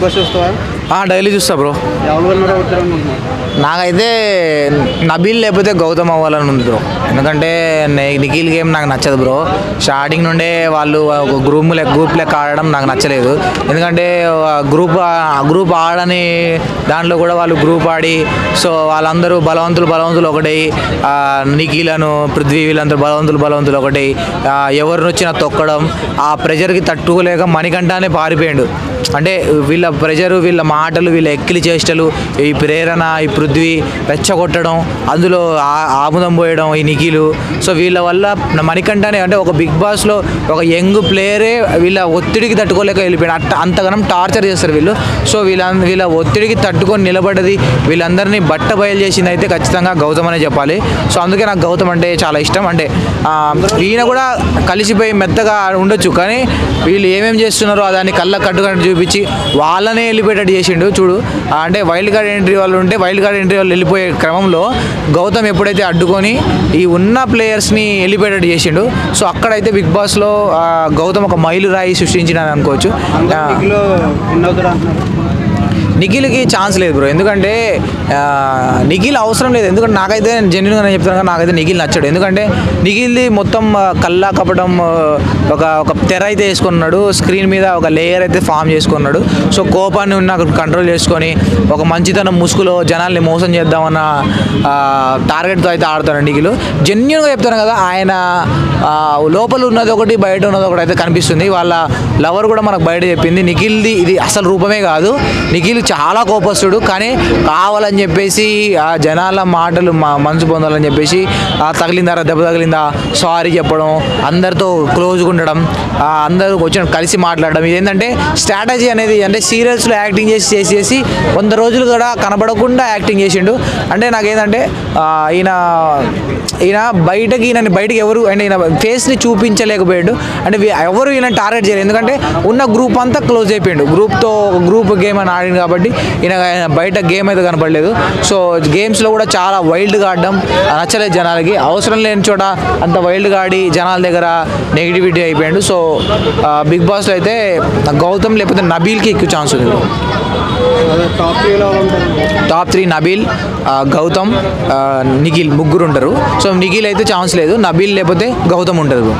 Bus చూస్తావా? Daily చూస్తా bro. నాకైతే నబీల్ లేకపోతే గౌతమ్ అవ్వాలని ఉంది బ్రో. ఎందుకంటే నిఖిల్ గేమ్ నాకు నచ్చదు బ్రో. స్టార్టింగ్ నుండే వాళ్ళు ఒక గ్రూప్ లెక్క ఆడడం నాకు నచ్చలేదు. ఎందుకంటే గ్రూప్ ఆడని దాంట్లో కూడా వాళ్ళు గ్రూప్ ఆడి సో వాళ్ళందరూ బలవంతులు ఒకటి నిఖిల్ అను పృథ్వీ వీళ్ళందరూ బలవంతులు ఒకటి ఎవరిని వచ్చినా తొక్కడం ఆ ప్రెషర్కి తట్టుకోలేక మణికంఠనే పారిపోయాడు. అంటే వీళ్ళ ప్రెషరు వీళ్ళ మాటలు వీళ్ళ ఎక్కిలి చేష్టలు ఈ ప్రేరణ ఈ పృథ్వీ రెచ్చగొట్టడం అందులో ఆముదం పోయడం ఈ నిఖిలు సో వీళ్ళ వల్ల మణికంఠనే అంటే ఒక బిగ్ బాస్లో ఒక యంగ్ ప్లేయరే వీళ్ళ ఒత్తిడికి తట్టుకోలేక వెళ్ళిపోయాడు. అంతగానం టార్చర్ చేస్తారు వీళ్ళు. సో వీళ్ళ ఒత్తిడికి తట్టుకొని నిలబడ్డది వీళ్ళందరినీ బట్ట బయలు చేసింది అయితే ఖచ్చితంగా గౌతమ్ అనే చెప్పాలి. సో అందుకే నాకు గౌతమ్ అంటే చాలా ఇష్టం. అంటే ఈయన కూడా కలిసిపోయి మెత్తగా ఉండొచ్చు కానీ వీళ్ళు ఏమేమి చేస్తున్నారో దాన్ని కళ్ళ కట్టుకొని చూపించి వాళ్ళనే వెళ్ళిపోయేటట్టు చేసిండు చూడు. అంటే వైల్డ్ కార్డ్ ఎంట్రీ వాళ్ళు ఉంటే వైల్డ్ కార్డ్ ఎంట్రీ వాళ్ళు వెళ్ళిపోయే క్రమంలో గౌతమ్ ఎప్పుడైతే అడ్డుకొని ఈ ఉన్న ప్లేయర్స్ని వెళ్ళిపోయేటట్టు చేసిండు. సో అక్కడైతే బిగ్ బాస్లో గౌతమ్ ఒక మైలురాయి సృష్టించినని అనుకోవచ్చు. నిఖిల్కి ఛాన్స్ లేదు బ్రో. ఎందుకంటే నిఖిల్ అవసరం లేదు. ఎందుకంటే నాకైతే జెన్యున్గా నేను చెప్తాను కానీ నాకైతే నిఖిల్ నచ్చాడు. ఎందుకంటే నిఖిల్ది మొత్తం కల్లా కపటం ఒక తెర అయితే వేసుకున్నాడు. స్క్రీన్ మీద ఒక లేయర్ అయితే ఫామ్ చేసుకున్నాడు. సో కోపాన్ని ఉన్న కంట్రోల్ చేసుకొని ఒక మంచితనం ముసుగులో జనాల్ని మోసం చేద్దామన్న టార్గెట్తో అయితే ఆడుతాడు నిఖిల్. జెన్యున్గా చెప్తాను కదా ఆయన లోపల ఉన్నది ఒకటి బయట ఉన్నది ఒకటి అయితే కనిపిస్తుంది. వాళ్ళ లవర్ కూడా మనకు బయట చెప్పింది నిఖిల్ది ఇది అసలు రూపమే కాదు. నిఖిల్ చాలా కోపస్తుడు కానీ కావాలని చెప్పేసి ఆ జనాల మాటలు మనసు పొందాలని చెప్పేసి దెబ్బ తగిలిందా సారీ చెప్పడం అందరితో క్లోజ్గా ఉండడం అందరూ వచ్చిన కలిసి మాట్లాడడం ఇదేంటంటే స్ట్రాటజీ అనేది. అంటే సీరియల్స్లో యాక్టింగ్ చేసి 100 రోజులు కూడా కనబడకుండా యాక్టింగ్ చేసిండు. అంటే నాకేంటంటే ఈయన బయటకి ఎవరు అంటే ఈయన ఫేస్ని చూపించలేకపోయాడు. అంటే ఎవరు ఈయన టార్గెట్ చేయలేదు. ఎందుకంటే ఉన్న గ్రూప్ అంతా క్లోజ్ అయిపోయాడు. గ్రూప్ గేమ్ అని ఆడింది కాబట్టి ఈయన బయట గేమ్ అయితే కనపడలేదు. సో గేమ్స్లో కూడా చాలా వైల్డ్గా ఆడడం నచ్చలేదు జనాలకి. అవసరం లేని చోట అంత వైల్డ్గా ఆడి జనాల దగ్గర నెగిటివిటీ అయిపోయాడు. సో బిగ్ బాస్లో అయితే గౌతమ్ లేకపోతే నబీల్కి ఎక్కువ ఛాన్స్ ఉంది. టాప్ 3 నబీల్ గౌతమ్ నిఖిల్ ముగ్గురు ఉంటారు. సో నిఖిల్ అయితే ఛాన్స్ లేదు. నబీల్ లేకపోతే గౌతమ్ ఉంటారు.